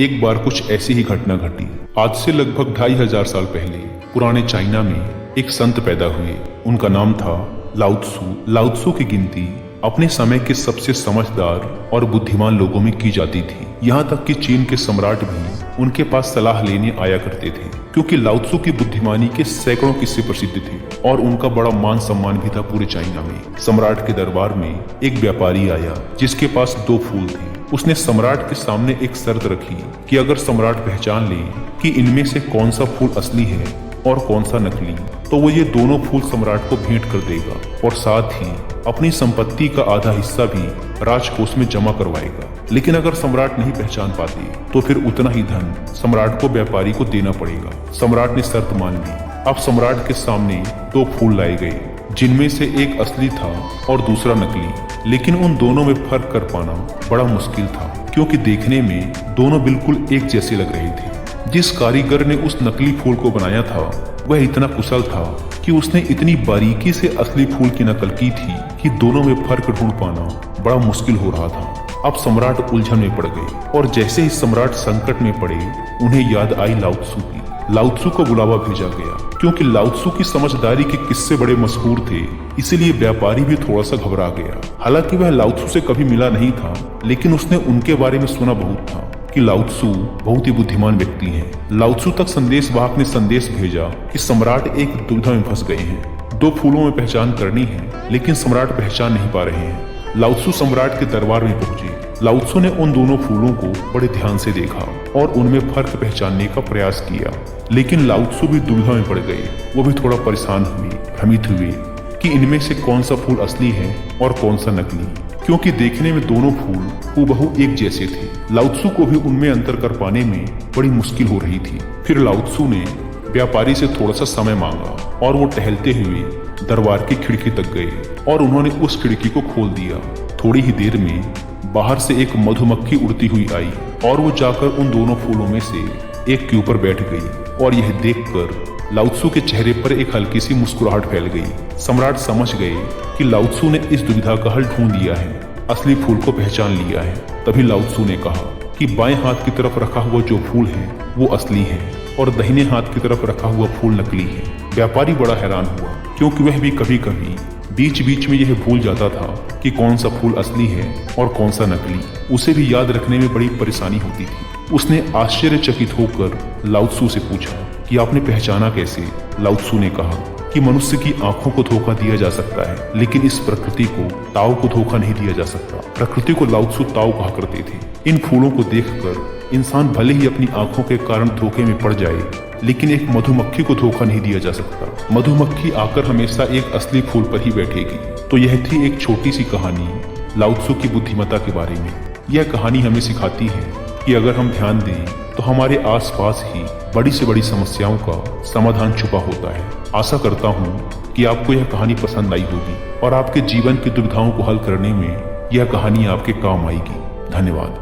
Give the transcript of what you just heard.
एक बार कुछ ऐसी ही घटना घटी। आज से लगभग 2500 साल पहले पुराने चाइना में एक संत पैदा हुए। उनका नाम था लाओ त्सु। लाओ त्सु की गिनती अपने समय के सबसे समझदार और बुद्धिमान लोगों में की जाती थी। यहाँ तक कि चीन के सम्राट भी उनके पास सलाह लेने आया करते थे, क्योंकि लाओ त्सु की बुद्धिमानी के सैकड़ों किस्से प्रसिद्ध थे और उनका बड़ा मान सम्मान भी था पूरे चाइना में। सम्राट के दरबार में एक व्यापारी आया जिसके पास 2 फूल थे। उसने सम्राट के सामने एक शर्त रखी कि अगर सम्राट पहचान ले कि इनमें से कौन सा फूल असली है और कौन सा नकली, तो वो ये दोनों फूल सम्राट को भेंट कर देगा और साथ ही अपनी संपत्ति का आधा हिस्सा भी राजकोष में जमा करवाएगा। लेकिन अगर सम्राट नहीं पहचान पाते तो फिर उतना ही धन सम्राट को व्यापारी को देना पड़ेगा। सम्राट ने शर्त मान ली। अब सम्राट के सामने 2 फूल लाए गए, जिनमें से एक असली था और दूसरा नकली। लेकिन उन दोनों में फर्क कर पाना बड़ा मुश्किल था, क्योंकि देखने में दोनों बिल्कुल एक जैसे लग रहे थे। जिस कारीगर ने उस नकली फूल को बनाया था वह इतना कुशल था कि उसने इतनी बारीकी से असली फूल की नकल की थी कि दोनों में फर्क ढूंढ पाना बड़ा मुश्किल हो रहा था। अब सम्राट उलझन में पड़ गए और जैसे ही सम्राट संकट में पड़े उन्हें याद आई लाओ त्सु की। लाओ त्सु को बुलावा भेजा गया, क्योंकि लाओ त्सु की समझदारी के किस्से बड़े मशहूर थे, इसीलिए व्यापारी भी थोड़ा सा घबरा गया। हालांकि वह लाओ त्सु से कभी मिला नहीं था, लेकिन उसने उनके बारे में सुना बहुत था कि लाओ त्सु बहुत ही बुद्धिमान व्यक्ति हैं। लाओ त्सु तक संदेशवाहक ने संदेश भेजा कि सम्राट एक दुविधा में फंस गए हैं। 2 फूलों में पहचान करनी है, लेकिन सम्राट पहचान नहीं पा रहे हैं। लाओ त्सु सम्राट के दरबार में पहुंचे। लाओ त्सु ने उन दोनों फूलों को बड़े ध्यान से देखा और उनमें फर्क पहचानने का प्रयास किया, लेकिन लाओ त्सु भी दुविधा में पड़ गए। वो भी थोड़ा परेशान हुए, भ्रमित हुए कि इनमें से कौन सा फूल असली है और कौन सा नकली, क्योंकि देखने में दोनों फूल हूबहू एक जैसे थे। लाओ त्सु को भी उनमें अंतर कर पाने में बड़ी मुश्किल हो रही थी। फिर लाओ त्सु ने व्यापारी से थोड़ा सा समय मांगा और वो टहलते हुए दरबार की खिड़की तक गए और उन्होंने उस खिड़की को खोल दिया। थोड़ी ही देर में बाहर से एक मधुमक्खी उड़ती हुई आई और वो जाकर उन दोनों फूलों में से एक के ऊपर बैठ गई और यह देखकर लाओ त्सु के चेहरे पर एक हल्की सी मुस्कुराहट फैल गई। सम्राट समझ गए कि लाओ त्सु ने इस दुविधा का हल ढूंढ लिया है, असली फूल को पहचान लिया है। तभी लाओ त्सु ने कहा कि बाएं हाथ की तरफ रखा हुआ जो फूल है वो असली है और दाहिने हाथ की तरफ रखा हुआ फूल नकली है। व्यापारी बड़ा हैरान हुआ, क्योंकि वह भी कभी कभी बीच बीच में यह भूल जाता था कि कौन सा फूल असली है और कौन सा नकली। उसे भी याद रखने में बड़ी परेशानी होती थी। उसने आश्चर्यचकित होकर लाओ त्सु से पूछा कि आपने पहचाना कैसे? लाओ त्सु ने कहा कि मनुष्य की आंखों को धोखा दिया जा सकता है, लेकिन इस प्रकृति को, ताओ को धोखा नहीं दिया जा सकता। प्रकृति को लाओ त्सु ताओ कहा करते थे। इन फूलों को देखकर इंसान भले ही अपनी आंखों के कारण धोखे में पड़ जाए, लेकिन एक मधुमक्खी को धोखा नहीं दिया जा सकता। मधुमक्खी आकर हमेशा एक असली फूल पर ही बैठेगी। तो यह थी एक छोटी सी कहानी लाओ त्सु की बुद्धिमत्ता के बारे में। यह कहानी हमें सिखाती है कि अगर हम ध्यान दें तो हमारे आसपास ही बड़ी से बड़ी समस्याओं का समाधान छुपा होता है। आशा करता हूँ कि आपको यह कहानी पसंद आई होगी और आपके जीवन की दुविधाओं को हल करने में यह कहानी आपके काम आएगी। धन्यवाद।